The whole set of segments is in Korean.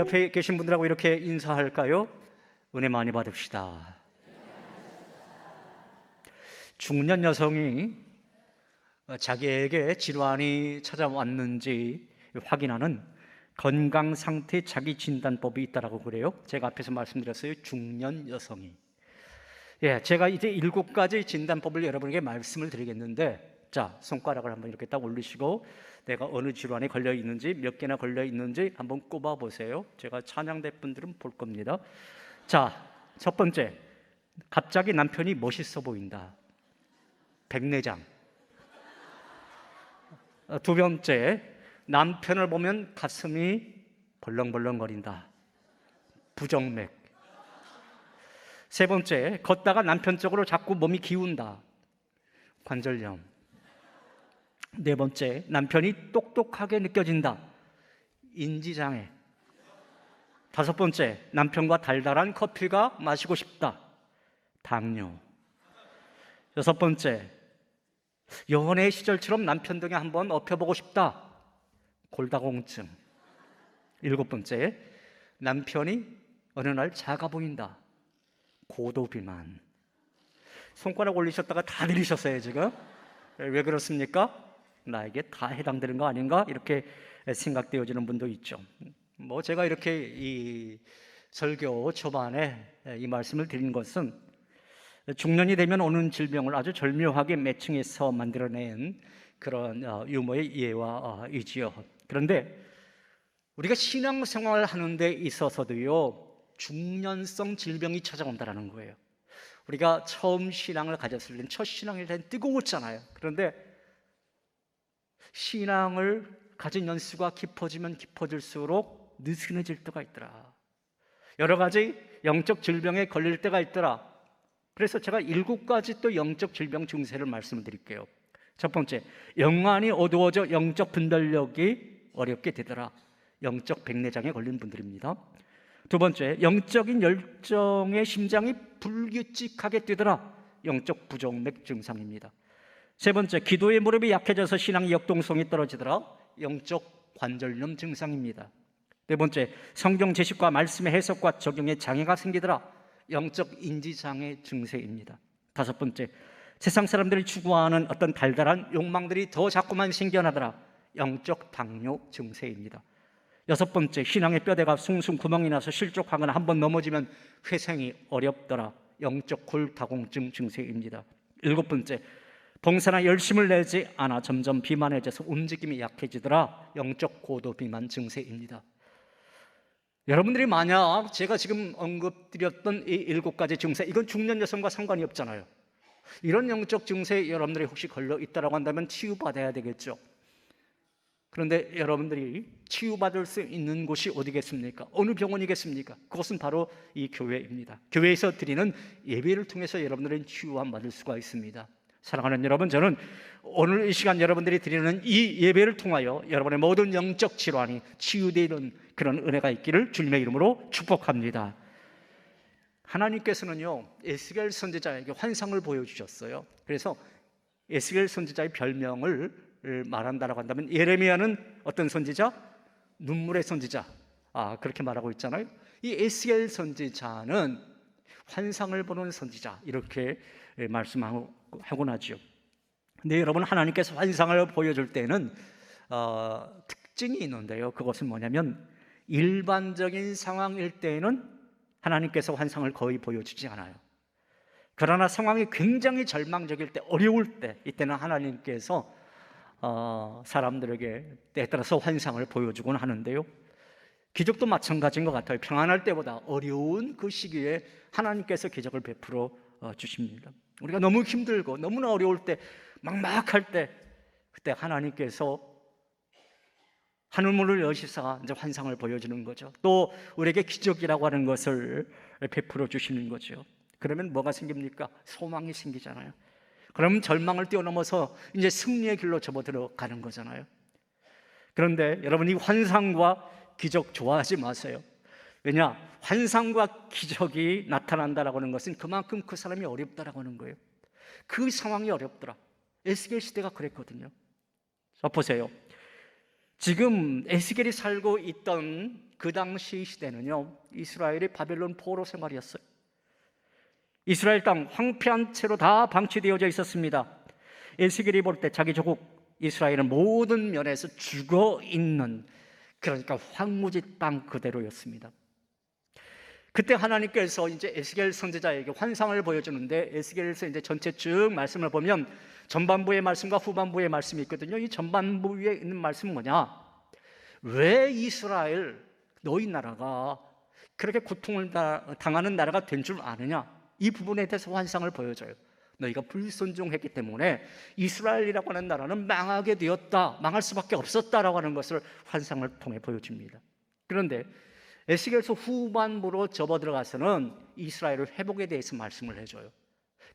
옆에 계신 분들하고 이렇게 인사할까요? 은혜 많이 받읍시다. 중년 여성이 자기에게 질환이 찾아왔는지 확인하는 건강 상태 자기 진단법이 있다라고 그래요. 제가 앞에서 말씀드렸어요. 중년 여성이. 제가 이제 7가지 진단법을 여러분에게 말씀을 드리겠는데, 자, 손가락을 한번 이렇게 딱 올리시고 내가 어느 질환에 걸려 있는지, 몇 개나 걸려 있는지 한번 꼽아 보세요. 제가 찬양대 분들은 볼 겁니다. 자, 첫 번째, 갑자기 남편이 멋있어 보인다. 백내장. 두 번째, 남편을 보면 가슴이 벌렁벌렁거린다. 부정맥. 세 번째, 걷다가 남편 쪽으로 자꾸 몸이 기운다. 관절염. 네 번째, 남편이 똑똑하게 느껴진다. 인지장애. 다섯 번째, 남편과 달달한 커피가 마시고 싶다. 당뇨. 여섯 번째, 연애 시절처럼 남편 등에 한번 업혀보고 싶다. 골다공증. 일곱 번째, 남편이 어느 날 작아 보인다. 고도비만. 손가락 올리셨다가 다 들리셨어요 지금? 왜 그렇습니까? 나에게 다 해당되는 거 아닌가? 이렇게 생각되어지는 분도 있죠. 제가 이렇게 이 설교 초반에 이 말씀을 드린 것은 중년이 되면 오는 질병을 아주 절묘하게 매칭해서 만들어낸 그런 유머의 예화이지요. 그런데 우리가 신앙생활을 하는 데 있어서도요, 중년성 질병이 찾아온다는 거예요. 우리가 처음 신앙을 가졌을 때는, 첫 신앙일 때는 뜨거웠잖아요. 그런데 신앙을 가진 연수가 깊어지면 깊어질수록 느슨해질 때가 있더라. 여러 가지 영적 질병에 걸릴 때가 있더라. 그래서 제가 7가지 또 영적 질병 증세를 말씀을 드릴게요. 첫 번째, 영안이 어두워져 영적 분별력이 어렵게 되더라. 영적 백내장에 걸린 분들입니다. 두 번째, 영적인 열정의 심장이 불규칙하게 뛰더라. 영적 부정맥 증상입니다. 세 번째, 기도의 무릎이 약해져서 신앙의 역동성이 떨어지더라. 영적 관절염 증상입니다. 네 번째, 성경 지식과 말씀의 해석과 적용에 장애가 생기더라. 영적 인지장애 증세입니다. 다섯 번째, 세상 사람들이 추구하는 어떤 달달한 욕망들이 더 자꾸만 생겨나더라. 영적 당뇨 증세입니다. 여섯 번째, 신앙의 뼈대가 숭숭 구멍이 나서 실족하거나 한번 넘어지면 회생이 어렵더라. 영적 골다공증 증세입니다. 일곱 번째, 봉사나 열심을 내지 않아 점점 비만해져서 움직임이 약해지더라. 영적 고도 비만 증세입니다. 여러분들이 만약 제가 지금 언급드렸던 이 7가지 증세, 이건 중년 여성과 상관이 없잖아요. 이런 영적 증세에 여러분들이 혹시 걸려 있다고 한다면 치유받아야 되겠죠. 그런데 여러분들이 치유받을 수 있는 곳이 어디겠습니까? 어느 병원이겠습니까? 그것은 바로 이 교회입니다. 교회에서 드리는 예배를 통해서 여러분들은 치유함 받을 수가 있습니다. 사랑하는 여러분, 저는 오늘 이 시간 여러분들이 드리는 이 예배를 통하여 여러분의 모든 영적 질환이 치유되는 그런 은혜가 있기를 주님의 이름으로 축복합니다. 하나님께서는요, 에스겔 선지자에게 환상을 보여주셨어요. 그래서 에스겔 선지자의 별명을 말한다라고 한다면, 예레미야는 어떤 선지자? 눈물의 선지자. 그렇게 말하고 있잖아요. 이 에스겔 선지자는 환상을 보는 선지자, 이렇게 말씀하곤 하죠. 근데 여러분, 하나님께서 환상을 보여줄 때는 특징이 있는데요. 그것은 뭐냐면, 일반적인 상황일 때에는 하나님께서 환상을 거의 보여주지 않아요. 그러나 상황이 굉장히 절망적일 때, 어려울 때, 이때는 하나님께서 사람들에게 때에 따라서 환상을 보여주곤 하는데요. 기적도 마찬가지인 것 같아요. 평안할 때보다 어려운 그 시기에 하나님께서 기적을 베풀어 주십니다. 우리가 너무 힘들고 너무나 어려울 때, 막막할 때, 그때 하나님께서 하늘문을 여시사 이제 환상을 보여주는 거죠. 또 우리에게 기적이라고 하는 것을 베풀어 주시는 거죠. 그러면 뭐가 생깁니까? 소망이 생기잖아요. 그럼 절망을 뛰어넘어서 이제 승리의 길로 접어들어가는 거잖아요. 그런데 여러분, 이 환상과 기적 좋아하지 마세요. 왜냐? 환상과 기적이 나타난다라고 하는 것은 그만큼 그 사람이 어렵다라고 하는 거예요. 그 상황이 어렵더라. 에스겔 시대가 그랬거든요. 자, 보세요. 지금 에스겔이 살고 있던 그 당시 시대는요, 이스라엘이 바벨론 포로 생활이었어요. 이스라엘 땅 황폐한 채로 다 방치되어져 있었습니다. 에스겔이 볼 때 자기 조국 이스라엘은 모든 면에서 죽어 있는, 그러니까 황무지 땅 그대로였습니다. 그때 하나님께서 이제 에스겔 선지자에게 환상을 보여주는데, 에스겔에서 이제 전체 쭉 말씀을 보면 전반부의 말씀과 후반부의 말씀이 있거든요. 이 전반부에 있는 말씀은 뭐냐? 왜 이스라엘 너희 나라가 그렇게 고통을 당하는 나라가 된 줄 아느냐? 이 부분에 대해서 환상을 보여줘요. 너희가 불순종했기 때문에 이스라엘이라고 하는 나라는 망하게 되었다, 망할 수밖에 없었다라고 하는 것을 환상을 통해 보여줍니다. 그런데 에스겔서 후반부로 접어들어가서는 이스라엘의 회복에 대해서 말씀을 해줘요.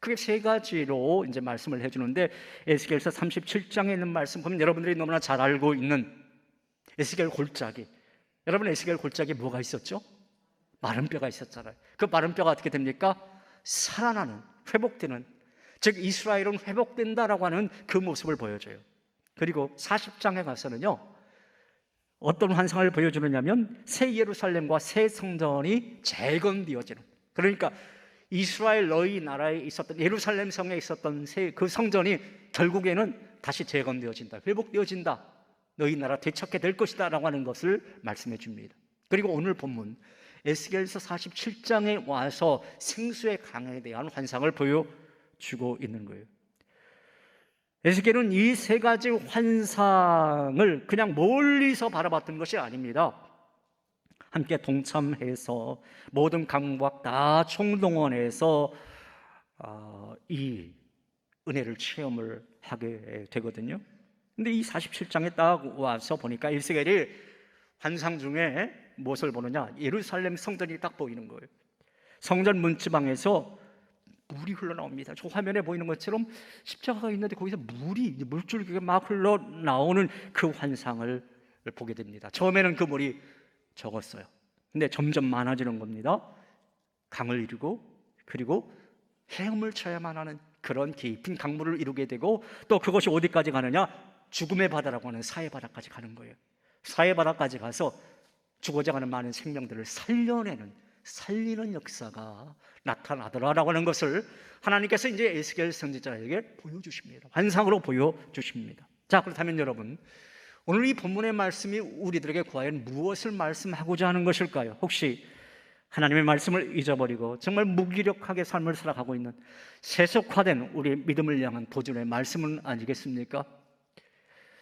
그게 세 가지로 이제 말씀을 해주는데, 에스겔서 37장에 있는 말씀 보면 여러분들이 너무나 잘 알고 있는 에스겔 골짜기. 여러분, 에스겔 골짜기에 뭐가 있었죠? 마른 뼈가 있었잖아요. 그 마른 뼈가 어떻게 됩니까? 살아나는, 회복되는, 즉 이스라엘은 회복된다라고 하는 그 모습을 보여줘요. 그리고 40장에 가서는요, 어떤 환상을 보여주느냐면 새 예루살렘과 새 성전이 재건되어지는, 그러니까 이스라엘 너희 나라에 있었던, 예루살렘 성에 있었던 그 성전이 결국에는 다시 재건되어진다, 회복되어진다, 너희 나라 되찾게 될 것이다 라고 하는 것을 말씀해 줍니다. 그리고 오늘 본문 에스겔서 47장에 와서 생수의 강에 대한 환상을 보여주고 있는 거예요. 에스겔은 이 세 가지 환상을 그냥 멀리서 바라봤던 것이 아닙니다. 함께 동참해서 모든 강박 다 총동원해서 이 은혜를 체험을 하게 되거든요. 근데 이 47장에 딱 와서 보니까 에스겔이 환상 중에 무엇을 보느냐? 예루살렘 성전이 딱 보이는 거예요. 성전 문지방에서 물이 흘러나옵니다. 저 화면에 보이는 것처럼 십자가가 있는데 거기서 물줄기가 막 흘러나오는 그 환상을 보게 됩니다. 처음에는 그 물이 적었어요. 근데 점점 많아지는 겁니다. 강을 이루고, 그리고 헤엄을 쳐야만 하는 그런 깊은 강물을 이루게 되고, 또 그것이 어디까지 가느냐? 죽음의 바다라고 하는 사해 바다까지 가는 거예요. 사해 바다까지 가서 죽어져가는 많은 생명들을 살리는 역사가 나타나더라라고 하는 것을 하나님께서 이제 에스겔 선지자에게 보여주십니다. 환상으로 보여주십니다. 자, 그렇다면 여러분, 오늘 이 본문의 말씀이 우리들에게 과연 무엇을 말씀하고자 하는 것일까요? 혹시 하나님의 말씀을 잊어버리고 정말 무기력하게 삶을 살아가고 있는 세속화된 우리 믿음을 향한 도전의 말씀은 아니겠습니까?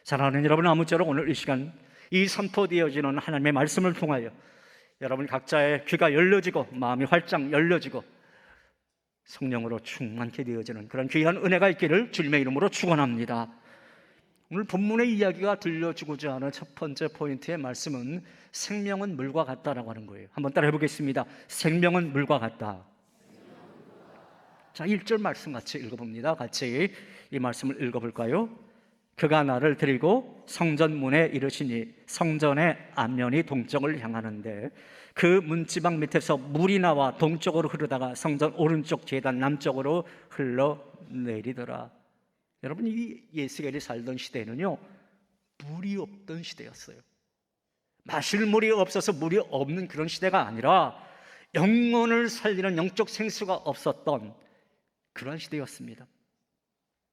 사랑하는 여러분, 아무쪼록 오늘 이 시간 이 선포되어지는 하나님의 말씀을 통하여 여러분 각자의 귀가 열려지고 마음이 활짝 열려지고 성령으로 충만케 되어지는 그런 귀한 은혜가 있기를 주님의 이름으로 축원합니다. 오늘 본문의 이야기가 들려주고자 하는 첫 번째 포인트의 말씀은 생명은 물과 같다라고 하는 거예요. 한번 따라해 보겠습니다. 생명은 물과 같다. 자, 1절 말씀 같이 읽어봅니다. 같이 이 말씀을 읽어볼까요? 그가 나를 데리고 성전 문에 이르시니 성전의 앞면이 동쪽을 향하는데 그 문지방 밑에서 물이 나와 동쪽으로 흐르다가 성전 오른쪽 제단 남쪽으로 흘러내리더라. 여러분, 이 에스겔이 살던 시대는요, 물이 없던 시대였어요. 마실 물이 없어서 물이 없는 그런 시대가 아니라 영혼을 살리는 영적 생수가 없었던 그런 시대였습니다.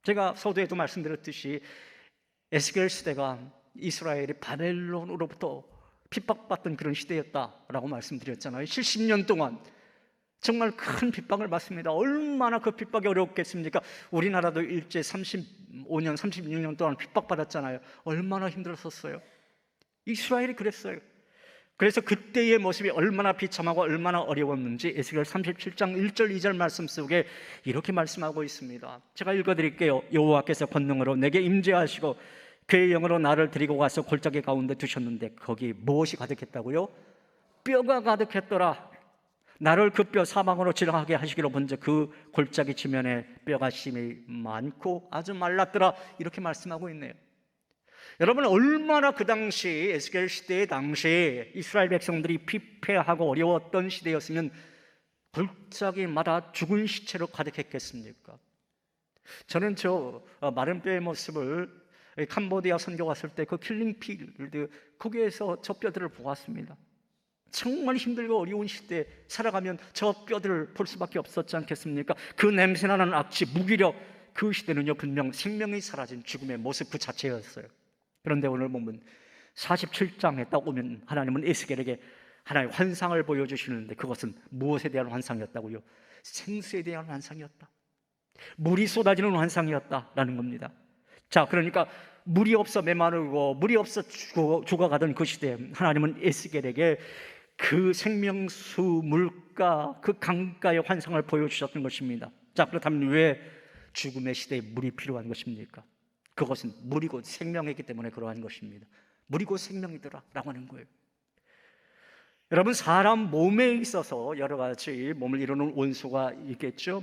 제가 서두에도 말씀드렸듯이 에스겔 시대가 이스라엘이 바벨론으로부터 핍박받던 그런 시대였다라고 말씀드렸잖아요. 70년 동안 정말 큰 핍박을 받습니다. 얼마나 그 핍박이 어려웠겠습니까? 우리나라도 일제 35년, 36년 동안 핍박받았잖아요. 얼마나 힘들었었어요. 이스라엘이 그랬어요. 그래서 그때의 모습이 얼마나 비참하고 얼마나 어려웠는지 에스겔 37장 1절 2절 말씀 속에 이렇게 말씀하고 있습니다. 제가 읽어드릴게요. 여호와께서 권능으로 내게 임재하시고 그의 영으로 나를 데리고 가서 골짜기 가운데 두셨는데 거기 무엇이 가득했다고요? 뼈가 가득했더라. 나를 그 뼈 사방으로 지나가게 하시기로 본즉 그 골짜기 지면에 뼈가 심히 많고 아주 말랐더라. 이렇게 말씀하고 있네요. 여러분, 얼마나 그 당시 에스겔 시대의 당시 이스라엘 백성들이 피폐하고 어려웠던 시대였으면 골짜기마다 죽은 시체로 가득했겠습니까? 저는 저 마른 뼈의 모습을 캄보디아 선교 갔을 때 그 킬링필드 거기에서 저 뼈들을 보았습니다. 정말 힘들고 어려운 시대에 살아가면 저 뼈들을 볼 수밖에 없었지 않겠습니까? 그 냄새나는 악취, 무기력, 그 시대는요 분명 생명이 사라진 죽음의 모습 그 자체였어요. 그런데 오늘 보면 47장에 딱 오면 하나님은 에스겔에게 하나님의 환상을 보여주시는데 그것은 무엇에 대한 환상이었다고요? 생수에 대한 환상이었다. 물이 쏟아지는 환상이었다라는 겁니다. 자, 그러니까 물이 없어 메마르고 물이 없어 죽어가던 그 시대에 하나님은 에스겔에게 그 생명수 물가, 그 강가의 환상을 보여주셨던 것입니다. 자, 그렇다면 왜 죽음의 시대에 물이 필요한 것입니까? 그것은 물이 곧 생명이기 때문에 그러한 것입니다. 물이 곧 생명이더라 라고 하는 거예요. 여러분, 사람 몸에 있어서 여러 가지 몸을 이루는 원소가 있겠죠.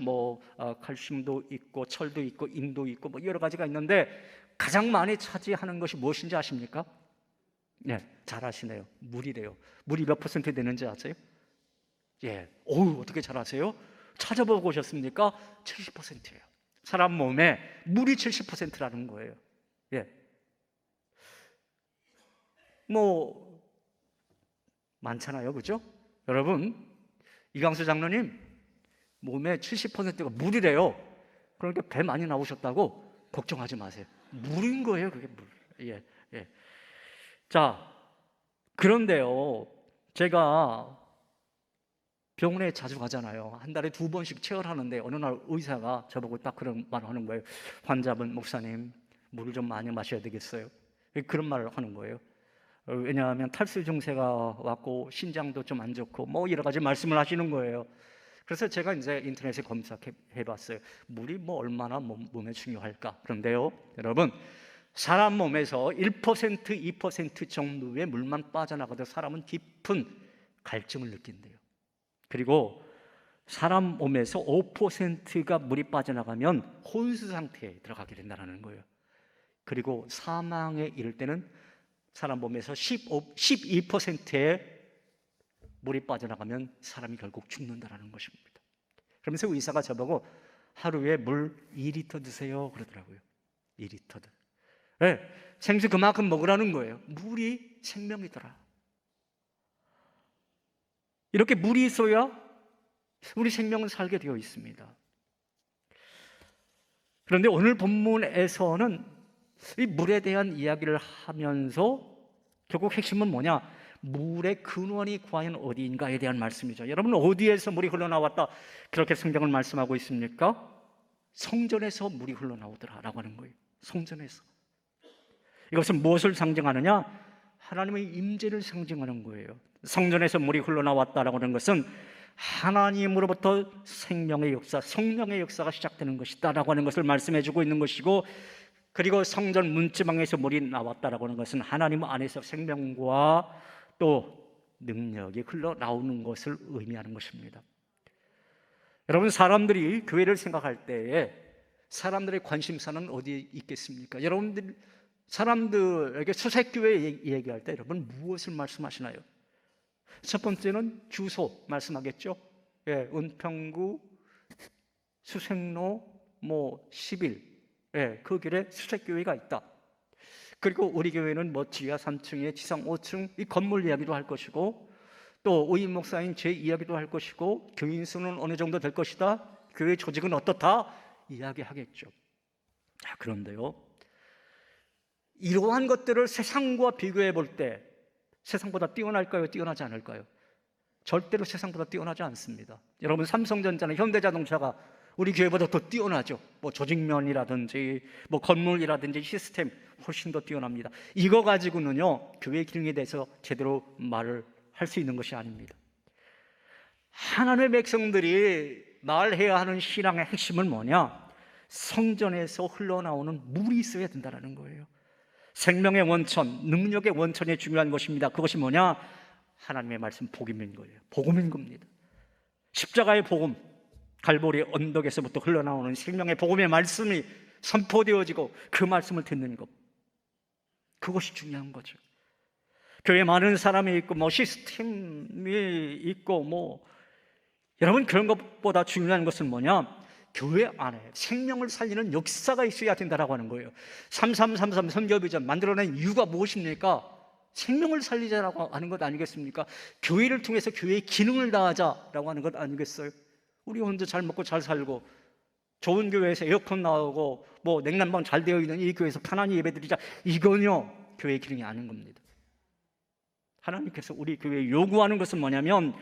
칼슘도 있고 철도 있고 인도 있고 여러 가지가 있는데 가장 많이 차지하는 것이 무엇인지 아십니까? 네, 잘 아시네요. 물이래요. 물이 몇 퍼센트 되는지 아세요? 어떻게 잘 아세요? 찾아보고 오셨습니까? 70%예요. 사람 몸에 물이 70%라는 거예요. 많잖아요, 그죠? 여러분, 이광수 장로님 몸에 70%가 물이래요. 그러니까 배 많이 나오셨다고 걱정하지 마세요. 물인 거예요, 그게 물. 자, 그런데요, 제가 병원에 자주 가잖아요. 한 달에 2번씩 체열하는데 어느 날 의사가 저보고 딱 그런 말을 하는 거예요. 환자분, 목사님, 물을 좀 많이 마셔야 되겠어요. 그런 말을 하는 거예요. 왜냐하면 탈수 증세가 왔고 신장도 좀 안 좋고 여러 가지 말씀을 하시는 거예요. 그래서 제가 이제 인터넷에 검색해 봤어요. 물이 얼마나 몸에 중요할까? 그런데요, 여러분, 사람 몸에서 1%, 2% 정도의 물만 빠져나가도 사람은 깊은 갈증을 느낀대요. 그리고 사람 몸에서 5%가 물이 빠져나가면 혼수 상태에 들어가게 된다는 거예요. 그리고 사망에 이를 때는 사람 몸에서 12%의 물이 빠져나가면 사람이 결국 죽는다는 것입니다. 그러면서 의사가 저보고 하루에 물 2리터 드세요 그러더라고요. 2리터. 생수 그만큼 먹으라는 거예요. 물이 생명이더라. 이렇게 물이 있어야 우리 생명은 살게 되어 있습니다. 그런데 오늘 본문에서는 이 물에 대한 이야기를 하면서 결국 핵심은 뭐냐? 물의 근원이 과연 어디인가에 대한 말씀이죠. 여러분, 어디에서 물이 흘러나왔다 그렇게 성경을 말씀하고 있습니까? 성전에서 물이 흘러나오더라 라고 하는 거예요. 성전에서. 이것은 무엇을 상징하느냐? 하나님의 임재를 상징하는 거예요. 성전에서 물이 흘러나왔다라고 하는 것은 하나님으로부터 생명의 역사, 성령의 역사가 시작되는 것이다 라고 하는 것을 말씀해 주고 있는 것이고, 그리고 성전 문지방에서 물이 나왔다라고 하는 것은 하나님 안에서 생명과 또 능력이 흘러나오는 것을 의미하는 것입니다. 여러분, 사람들이 교회를 생각할 때에 사람들의 관심사는 어디에 있겠습니까? 여러분들 사람들에게 수색교회 얘기할 때 여러분 무엇을 말씀하시나요? 첫 번째는 주소 말씀하겠죠. 은평구 수색로 11 그 길에 수색교회가 있다. 그리고 우리 교회는 지하 3층에 지상 5층 이 건물 이야기도 할 것이고, 또 의인 목사인 제 이야기도 할 것이고, 교인 수는 어느 정도 될 것이다, 교회 조직은 어떻다 이야기하겠죠. 그런데요, 이러한 것들을 세상과 비교해 볼 때 세상보다 뛰어날까요? 뛰어나지 않을까요? 절대로 세상보다 뛰어나지 않습니다. 여러분, 삼성전자나 현대자동차가 우리 교회보다 더 뛰어나죠. 조직면이라든지 건물이라든지 시스템 훨씬 더 뛰어납니다. 이거 가지고는요 교회 기능에 대해서 제대로 말을 할 수 있는 것이 아닙니다. 하나님의 백성들이 말해야 하는 신앙의 핵심은 뭐냐? 성전에서 흘러나오는 물이 있어야 된다는 거예요. 생명의 원천, 능력의 원천이 중요한 것입니다. 그것이 뭐냐? 하나님의 말씀, 복음인 거예요. 복음인 겁니다. 십자가의 복음, 갈보리 언덕에서부터 흘러나오는 생명의 복음의 말씀이 선포되어지고 그 말씀을 듣는 것, 그것이 중요한 거죠. 교회에 많은 사람이 있고 시스템이 있고 여러분, 그런 것보다 중요한 것은 뭐냐? 교회 안에 생명을 살리는 역사가 있어야 된다라고 하는 거예요. 3333 선교비전 만들어낸 이유가 무엇입니까? 생명을 살리자라고 하는 것 아니겠습니까? 교회를 통해서 교회의 기능을 다하자라고 하는 것 아니겠어요? 우리 혼자 잘 먹고 잘 살고 좋은 교회에서 에어컨 나오고 뭐 냉난방 잘 되어 있는 이 교회에서 편안히 예배드리자, 이건요 교회의 기능이 아닌 겁니다. 하나님께서 우리 교회에 요구하는 것은 뭐냐면,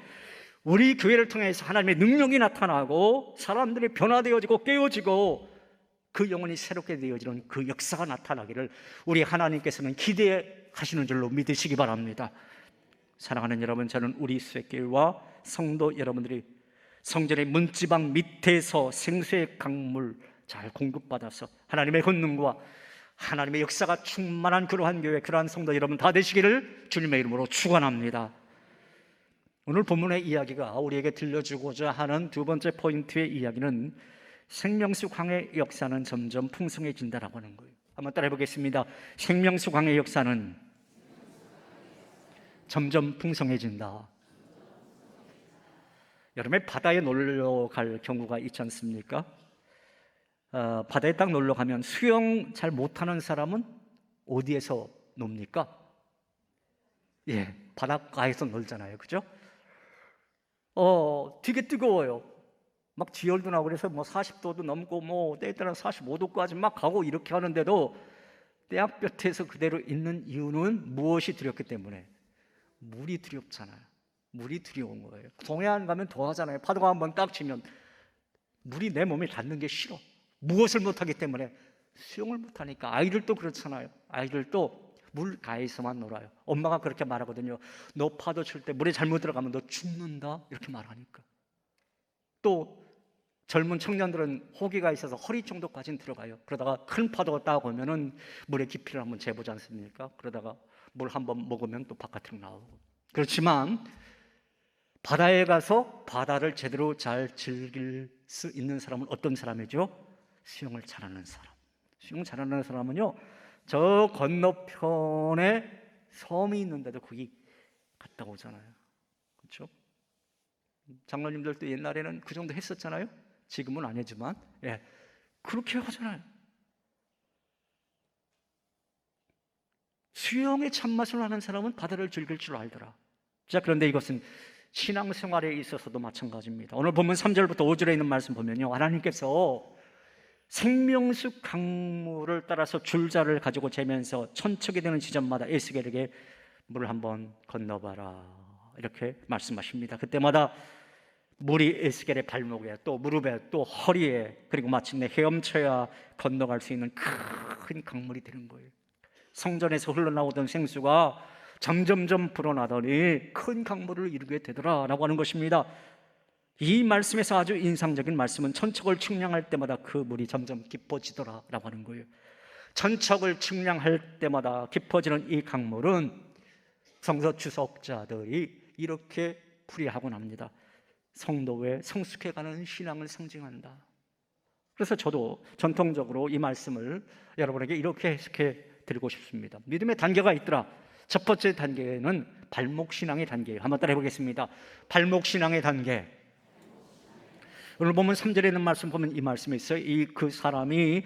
우리 교회를 통해서 하나님의 능력이 나타나고 사람들이 변화되어지고 깨어지고 그 영혼이 새롭게 되어지는 그 역사가 나타나기를 우리 하나님께서는 기대하시는 줄로 믿으시기 바랍니다. 사랑하는 여러분, 저는 우리 수액교회와 성도 여러분들이 성전의 문지방 밑에서 생수의 강물 잘 공급받아서 하나님의 권능과 하나님의 역사가 충만한 그러한 교회, 그러한 성도 여러분 다 되시기를 주님의 이름으로 축원합니다. 오늘 본문의 이야기가 우리에게 들려주고자 하는 두 번째 포인트의 이야기는 생명수 강의 역사는 점점 풍성해진다라고 하는 거예요. 한번 따라해 보겠습니다. 생명수 강의 역사는 점점 풍성해진다. 여름에 바다에 놀러 갈 경우가 있지 않습니까? 바다에 딱 놀러 가면 수영 잘 못하는 사람은 어디에서 놉니까? 예, 바닷가에서 놀잖아요, 그죠? 되게 뜨거워요. 막 지열도 나고 그래서 뭐 40도도 넘고 뭐 때에 따라 45도까지 막 가고 이렇게 하는데도 떼약볕에서 그대로 있는 이유는 무엇이 두렵기 때문에? 물이 두렵잖아요. 물이 두려운 거예요. 동해안 가면 더 하잖아요. 파도가 한번 딱 치면 물이 내 몸에 닿는 게 싫어. 무엇을 못하기 때문에? 수영을 못하니까. 아이들도 그렇잖아요. 아이들도 물가에서만 놀아요. 엄마가 그렇게 말하거든요. 너 파도 칠 때 물에 잘못 들어가면 너 죽는다, 이렇게 말하니까. 또 젊은 청년들은 호기가 있어서 허리 정도까지는 들어가요. 그러다가 큰 파도가 딱 오면은 물의 깊이를 한번 재보지 않습니까? 그러다가 물 한번 먹으면 또 바깥으로 나오고. 그렇지만 바다에 가서 바다를 제대로 잘 즐길 수 있는 사람은 어떤 사람이죠? 수영을 잘하는 사람. 수영 잘하는 사람은요, 저 건너편에 섬이 있는데도 거기 갔다 오잖아요. 그렇죠? 장로님들도 옛날에는 그 정도 했었잖아요. 지금은 아니지만, 예, 그렇게 하잖아요. 수영의 참맛을 아는 사람은 바다를 즐길 줄 알더라. 자, 그런데 이것은 신앙생활에 있어서도 마찬가지입니다. 오늘 보면 3절부터 5절에 있는 말씀 보면요, 하나님께서 생명수 강물을 따라서 줄자를 가지고 재면서 천척이 되는 지점마다 에스겔에게 물을 한번 건너봐라, 이렇게 말씀하십니다. 그때마다 물이 에스겔의 발목에 또 무릎에 또 허리에 그리고 마침내 헤엄쳐야 건너갈 수 있는 큰 강물이 되는 거예요. 성전에서 흘러나오던 생수가 점점점 불어나더니 큰 강물을 이루게 되더라라고 하는 것입니다. 이 말씀에서 아주 인상적인 말씀은 천척을 측량할 때마다 그 물이 점점 깊어지더라라고 하는 거예요. 천척을 측량할 때마다 깊어지는 이 강물은 성서 주석자들이 이렇게 풀이하곤 합니다. 성도의 성숙해가는 신앙을 상징한다. 그래서 저도 전통적으로 이 말씀을 여러분에게 이렇게 해석해 드리고 싶습니다. 믿음의 단계가 있더라. 첫 번째 단계는 발목신앙의 단계예요. 한번 따라해 보겠습니다. 발목신앙의 단계. 오늘 보면 3절에 있는 말씀 보면 이 말씀이 있어요. 그 사람이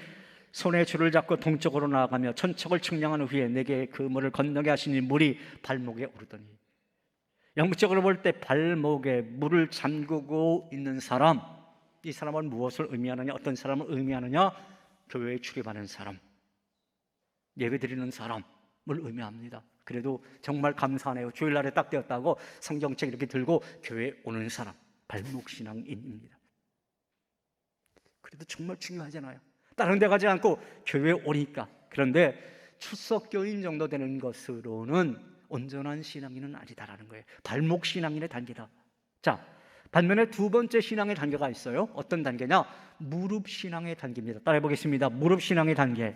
손에 줄을 잡고 동쪽으로 나아가며 천척을 측량한 후에 내게 그 물을 건너게 하시니 물이 발목에 오르더니. 영적으로 볼 때 발목에 물을 잠그고 있는 사람, 이 사람은 무엇을 의미하느냐? 어떤 사람을 의미하느냐? 교회에 출입하는 사람, 예배 드리는 사람을 의미합니다. 그래도 정말 감사하네요. 주일날에 딱 되었다고 성경책 이렇게 들고 교회에 오는 사람, 발목신앙인입니다. 그래도 정말 중요하잖아요. 다른 데 가지 않고 교회에 오니까. 그런데 출석교인 정도 되는 것으로는 온전한 신앙인은 아니다라는 거예요. 발목신앙인의 단계다. 자, 반면에 두 번째 신앙의 단계가 있어요. 어떤 단계냐? 무릎신앙의 단계입니다. 따라해 보겠습니다. 무릎신앙의 단계.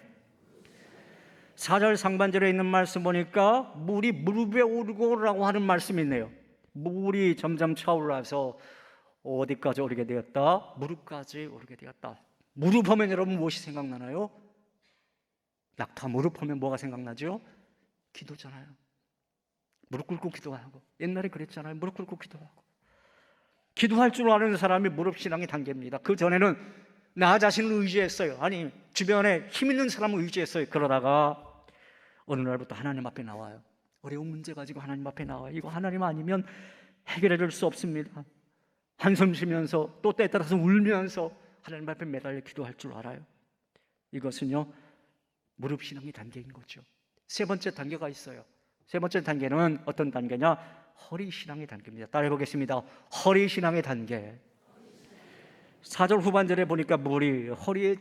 4절 상반절에 있는 말씀 보니까 물이 무릎에 오르고라고 하는 말씀이 있네요. 물이 점점 차올라서 어디까지 오르게 되었다? 무릎까지 오르게 되었다. 무릎 하면 여러분 무엇이 생각나나요? 낙타 무릎 하면 뭐가 생각나죠? 기도잖아요. 무릎 꿇고 기도하고. 옛날에 그랬잖아요. 무릎 꿇고 기도하고. 기도할 줄 아는 사람이 무릎신앙의 단계입니다. 그 전에는 나 자신을 의지했어요. 아니, 주변에 힘 있는 사람을 의지했어요. 그러다가 어느 날부터 하나님 앞에 나와요. 어려운 문제 가지고 하나님 앞에 나와요. 이거 하나님 아니면 해결해 줄 수 없습니다. 한숨 쉬면서 또 때에 따라서 울면서 하나님 앞에 매달려 기도할 줄 알아요. 이것은요, 무릎 신앙의 단계인 거죠. 세 번째 단계가 있어요. 세 번째 단계는 어떤 단계냐? 허리 신앙의 단계입니다. 따라해 보겠습니다. 허리 신앙의 단계. 4절 후반절에 보니까 물이 허리에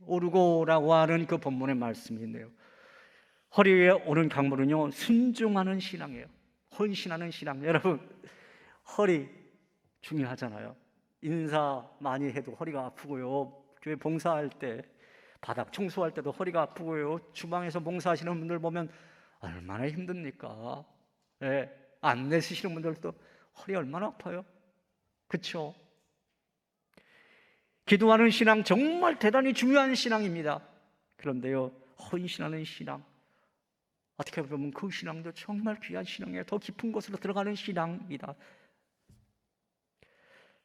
오르고라고 하는 그 본문의 말씀이 있네요. 허리 위에 오른 강물은요, 순종하는 신앙이에요. 헌신하는 신앙. 여러분, 허리 중요하잖아요. 인사 많이 해도 허리가 아프고요. 교회 봉사할 때, 바닥 청소할 때도 허리가 아프고요. 주방에서 봉사하시는 분들 보면 얼마나 힘듭니까? 네, 안내 쓰시는 분들도 허리 얼마나 아파요? 그렇죠? 기도하는 신앙 정말 대단히 중요한 신앙입니다. 그런데요, 헌신하는 신앙, 어떻게 보면 그 신앙도 정말 귀한 신앙이에요. 더 깊은 곳으로 들어가는 신앙입니다.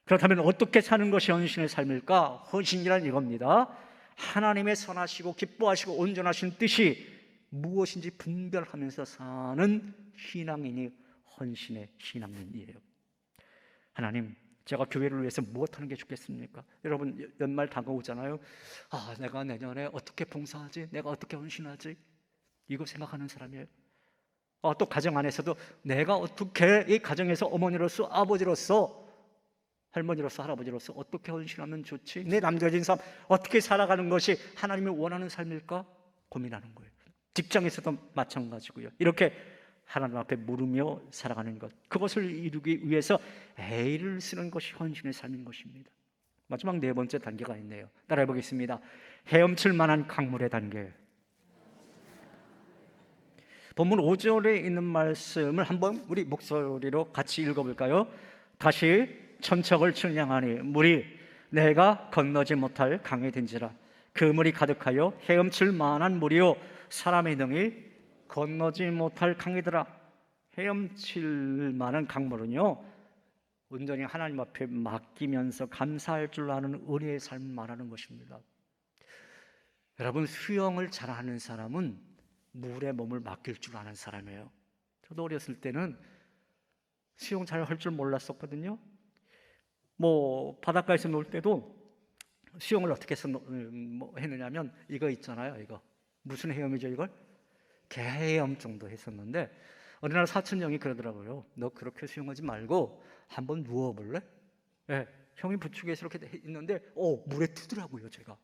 그렇다면 어떻게 사는 것이 헌신의 삶일까? 헌신이란 이겁니다. 하나님의 선하시고 기뻐하시고 온전하신 뜻이 무엇인지 분별하면서 사는 신앙인이 헌신의 신앙인이에요. 하나님, 제가 교회를 위해서 무엇하는 게 좋겠습니까? 여러분, 연말 다가오잖아요. 내가 내년에 어떻게 봉사하지? 내가 어떻게 헌신하지? 이거 생각하는 사람이에요. 또 가정 안에서도 내가 어떻게 이 가정에서 어머니로서, 아버지로서, 할머니로서, 할아버지로서 어떻게 헌신하면 좋지? 내 남겨진 삶 어떻게 살아가는 것이 하나님이 원하는 삶일까? 고민하는 거예요. 직장에서도 마찬가지고요. 이렇게 하나님 앞에 물으며 살아가는 것, 그것을 이루기 위해서 애를 쓰는 것이 헌신의 삶인 것입니다. 마지막 네 번째 단계가 있네요. 따라해 보겠습니다. 헤엄칠 만한 강물의 단계. 본문 5절에 있는 말씀을 한번 우리 목소리로 같이 읽어볼까요? 다시 천척을 측량하니 물이 내가 건너지 못할 강이 된지라. 그 물이 가득하여 헤엄칠 만한 물이요 사람의 능히 건너지 못할 강이더라. 헤엄칠 만한 강물은요, 온전히 하나님 앞에 맡기면서 감사할 줄 아는 은혜의 삶을 말하는 것입니다. 여러분, 수영을 잘하는 사람은 물에 몸을 맡길 줄 아는 사람이에요. 저도 어렸을 때는 수영 잘 할 줄 몰랐었거든요. 바닷가에서 놀 때도 수영을 어떻게 해서 했느냐면 이거 있잖아요. 이거 무슨 헤엄이죠? 이걸 개헤엄 정도 했었는데 어느 날 사촌 형이 그러더라고요. 너 그렇게 수영하지 말고 한번 누워볼래? 예, 형이 부축해서 이렇게 있는데 물에 뜨더라고요. 제가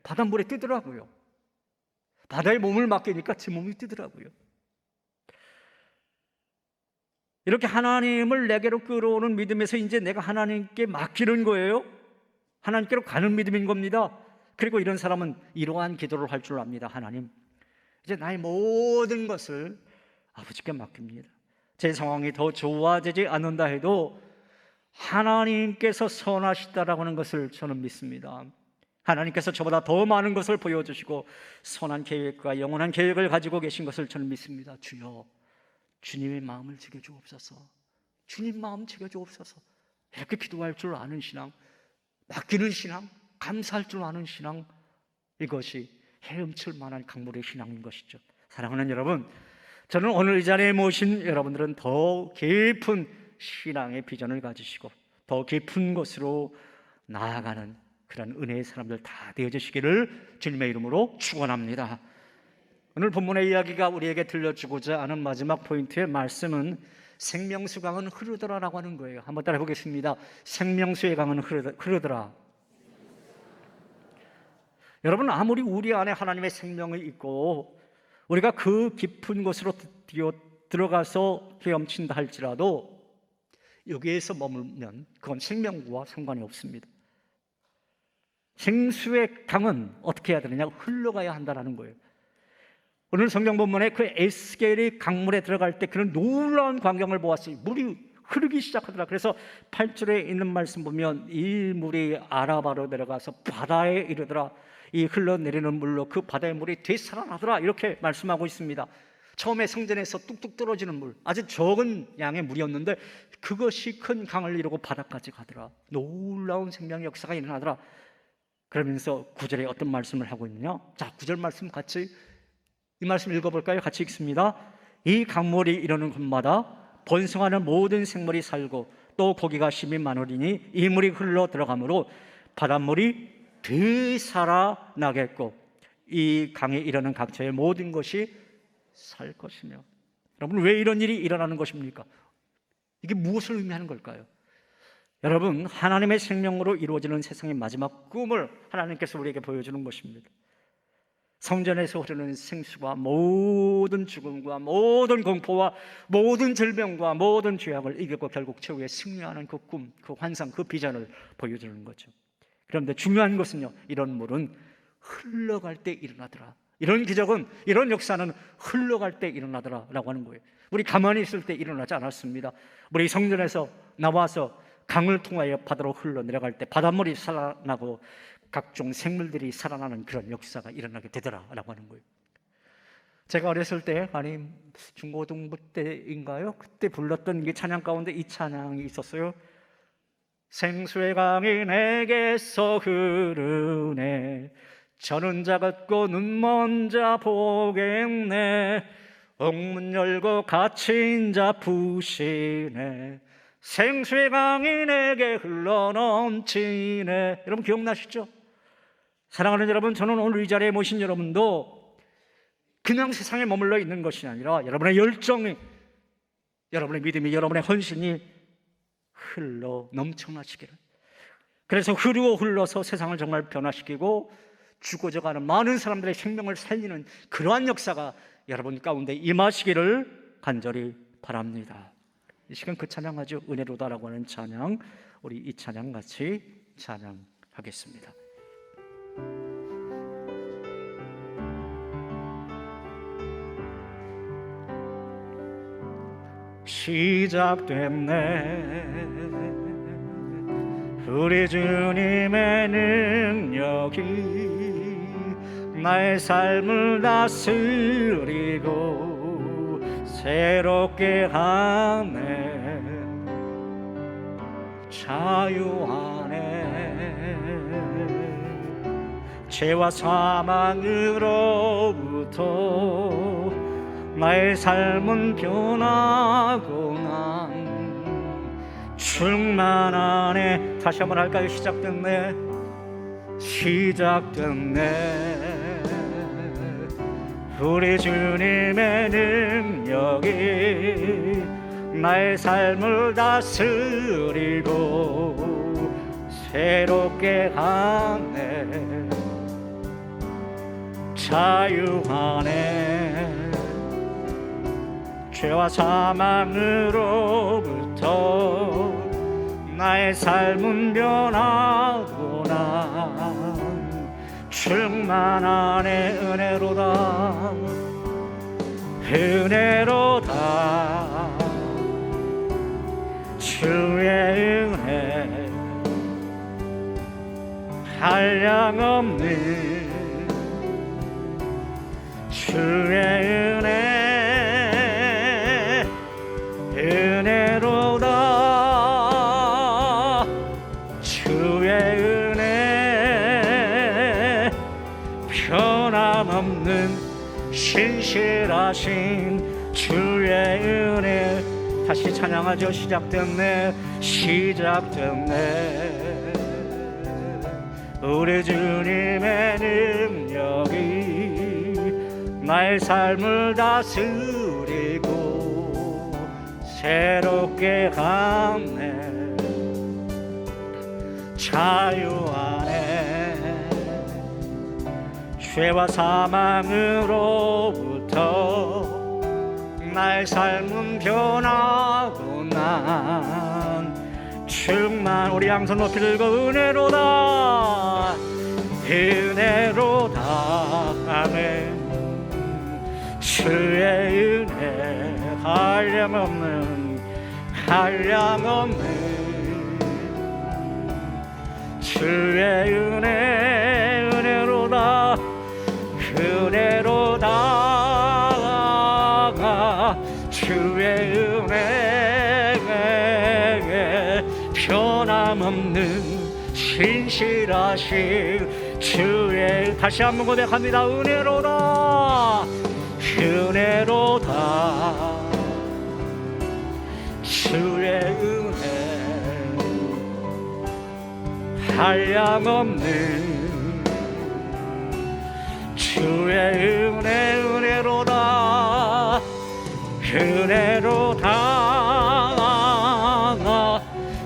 바닷물에 뜨더라고요. 바다에 몸을 맡기니까 제 몸이 뜨더라고요. 이렇게 하나님을 내게로 끌어오는 믿음에서 이제 내가 하나님께 맡기는 거예요. 하나님께로 가는 믿음인 겁니다. 그리고 이런 사람은 이러한 기도를 할 줄 압니다. 하나님, 이제 나의 모든 것을 아버지께 맡깁니다. 제 상황이 더 좋아지지 않는다 해도 하나님께서 선하시다라고 하는 것을 저는 믿습니다. 하나님께서 저보다 더 많은 것을 보여주시고 선한 계획과 영원한 계획을 가지고 계신 것을 저는 믿습니다. 주여, 주님의 마음을 지켜주옵소서. 주님 마음 지켜주옵소서. 이렇게 기도할 줄 아는 신앙, 맡기는 신앙, 감사할 줄 아는 신앙, 이것이 헤엄칠 만한 강물의 신앙인 것이죠. 사랑하는 여러분, 저는 오늘 이 자리에 모신 여러분들은 더 깊은 신앙의 비전을 가지시고 더 깊은 곳으로 나아가는 그런 은혜의 사람들 다 되어주시기를 주님의 이름으로 축원합니다. 오늘 본문의 이야기가 우리에게 들려주고자 하는 마지막 포인트의 말씀은 생명수 강은 흐르더라라고 하는 거예요. 한번 따라해 보겠습니다. 생명수의 강은 흐르더라. 여러분, 아무리 우리 안에 하나님의 생명이 있고 우리가 그 깊은 곳으로 들어가서 헤엄친다 할지라도 여기에서 머물면 그건 생명과 상관이 없습니다. 생수의 강은 어떻게 해야 되느냐? 흘러가야 한다는 거예요. 오늘 성경 본문에 그 에스겔이 강물에 들어갈 때 그런 놀라운 광경을 보았어요. 물이 흐르기 시작하더라. 그래서 8절에 있는 말씀 보면 이 물이 아라바로 내려가서 바다에 이르더라. 이 흘러내리는 물로 그 바다의 물이 되살아나더라. 이렇게 말씀하고 있습니다. 처음에 성전에서 뚝뚝 떨어지는 물, 아주 적은 양의 물이었는데 그것이 큰 강을 이루고 바다까지 가더라. 놀라운 생명의 역사가 일어나더라. 그러면서 9절에 어떤 말씀을 하고 있느냐? 자, 9절 말씀 같이 이 말씀 읽어볼까요? 같이 읽습니다. 이 강물이 이르는 곳마다 번성하는 모든 생물이 살고 또 고기가 심히 많으리니 이 물이 흘러 들어가므로 바닷물이 되살아나겠고 이 강에 이르는 각처의 모든 것이 살 것이며. 여러분, 왜 이런 일이 일어나는 것입니까? 이게 무엇을 의미하는 걸까요? 여러분, 하나님의 생명으로 이루어지는 세상의 마지막 꿈을 하나님께서 우리에게 보여주는 것입니다. 성전에서 흐르는 생수가 모든 죽음과 모든 공포와 모든 질병과 모든 죄악을 이기고 결국 최후에 승리하는 그 꿈, 그 환상, 그 비전을 보여주는 거죠. 그런데 중요한 것은요, 이런 물은 흘러갈 때 일어나더라. 이런 기적은, 이런 역사는 흘러갈 때 일어나더라 라고 하는 거예요. 우리 가만히 있을 때 일어나지 않았습니다. 우리 성전에서 나와서 강을 통하여 바다로 흘러내려갈 때 바닷물이 살아나고 각종 생물들이 살아나는 그런 역사가 일어나게 되더라라고 하는 거예요. 제가 어렸을 때, 아니 중고등부 때인가요? 그때 불렀던 이 찬양 가운데 이 찬양이 있었어요. 생수의 강이 내게서 흐르네, 저는 자 같고 눈먼 자 보겠네, 옥문 열고 갇힌 자 푸시네, 생수의 강이 내게 흘러넘치네. 여러분 기억나시죠? 사랑하는 여러분, 저는 오늘 이 자리에 모신 여러분도 그냥 세상에 머물러 있는 것이 아니라 여러분의 열정이, 여러분의 믿음이, 여러분의 헌신이 흘러 넘쳐나시기를, 그래서 흐르고 흘러서 세상을 정말 변화시키고 죽어져가는 많은 사람들의 생명을 살리는 그러한 역사가 여러분 가운데 임하시기를 간절히 바랍니다. 이 시간 그 찬양하죠. 은혜로다라고 하는 찬양, 우리 이 찬양 같이 찬양하겠습니다. 시작됐네, 우리 주님의 능력이 나의 삶을 다스리고 새롭게 하네, 자유하네, 죄와 사망으로부터 나의 삶은 변하고 난 충만하네. 다시 한번 할까요? 시작됐네, 시작됐네, 우리 주님의 능력이 나의 삶을 다스리고 새롭게 하네, 자유하네, 죄와 사망으로부터 나의 삶은 변하고 난 충만하네. 은혜로다, 은혜로다, 주의 은혜 한량없는 주의 은혜, 은혜로다, 주의 은혜 변함없는 신실하신 주의 은혜. 다시 찬양하죠. 시작됐네, 시작됐네, 우리 주님의 능력이 나의 삶을 다스리고 새롭게 하네, 자유하네, 죄와 사망으로부터 나의 삶은 변하고 난 충만. 우리 양손 높이 들고 은혜로다, 은혜로다, 아멘. 주의 은혜 한량없는, 한량없는 주의 은혜, 은혜로다, 은혜로다, 주의 은혜 변함없는 신실하신 주의. 다시 한번 고백합니다. 은혜로다, 은혜로다. 주의 은혜 한량없는 주의 은혜로다. 은혜로다.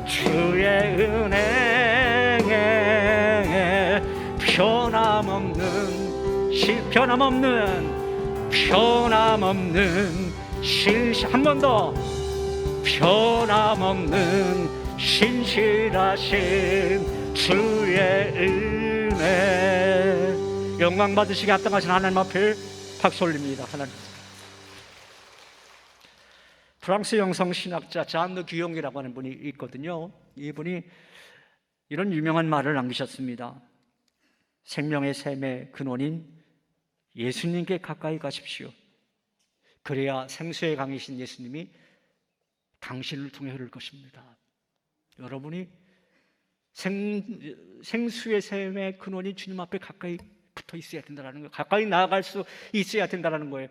주의 은혜 변함없는 한 번 더 변함없는 신실하신 주의 은혜. 영광 받으시게 합당하신 하나님 앞에 박수 올립니다. 하나님. 프랑스 영성신학자 잔 규용이라고 하는 분이 있거든요. 이분이 이런 유명한 말을 남기셨습니다. 생명의 샘의 근원인 예수님께 가까이 가십시오. 그래야 생수의 강이신 예수님이 당신을 통해 흐를 것입니다. 여러분이 생수의 샘의 근원인 주님 앞에 가까이 붙어 있어야 된다는 거예요. 가까이 나아갈 수 있어야 된다는 거예요.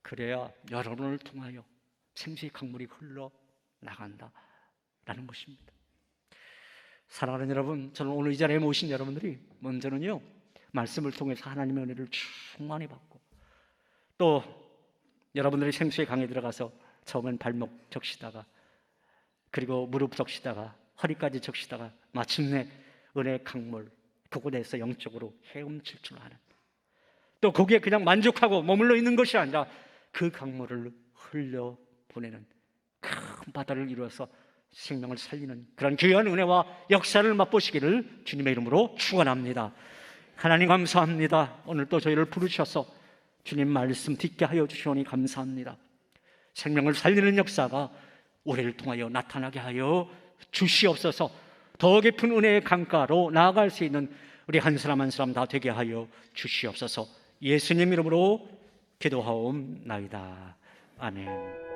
그래야 여러분을 통하여 생수의 강물이 흘러나간다라는 것입니다. 사랑하는 여러분, 저는 오늘 이 자리에 모신 여러분들이 먼저는요, 말씀을 통해서 하나님의 은혜를 충만히 받고, 또 여러분들이 생수의 강에 들어가서 처음엔 발목 적시다가, 그리고 무릎 적시다가, 허리까지 적시다가 마침내 은혜의 강물, 그곳에서 영적으로 헤엄칠 줄 아는, 또 거기에 그냥 만족하고 머물러 있는 것이 아니라 그 강물을 흘려보내는 큰 바다를 이루어서 생명을 살리는 그런 귀한 은혜와 역사를 맛보시기를 주님의 이름으로 축원합니다. 하나님 감사합니다. 오늘 또 저희를 부르셔서 주님 말씀 듣게 하여 주시오니 감사합니다. 생명을 살리는 역사가 우리를 통하여 나타나게 하여 주시옵소서. 더 깊은 은혜의 강가로 나아갈 수 있는 우리 한 사람 한 사람 다 되게 하여 주시옵소서. 예수님 이름으로 기도하옵나이다. 아멘.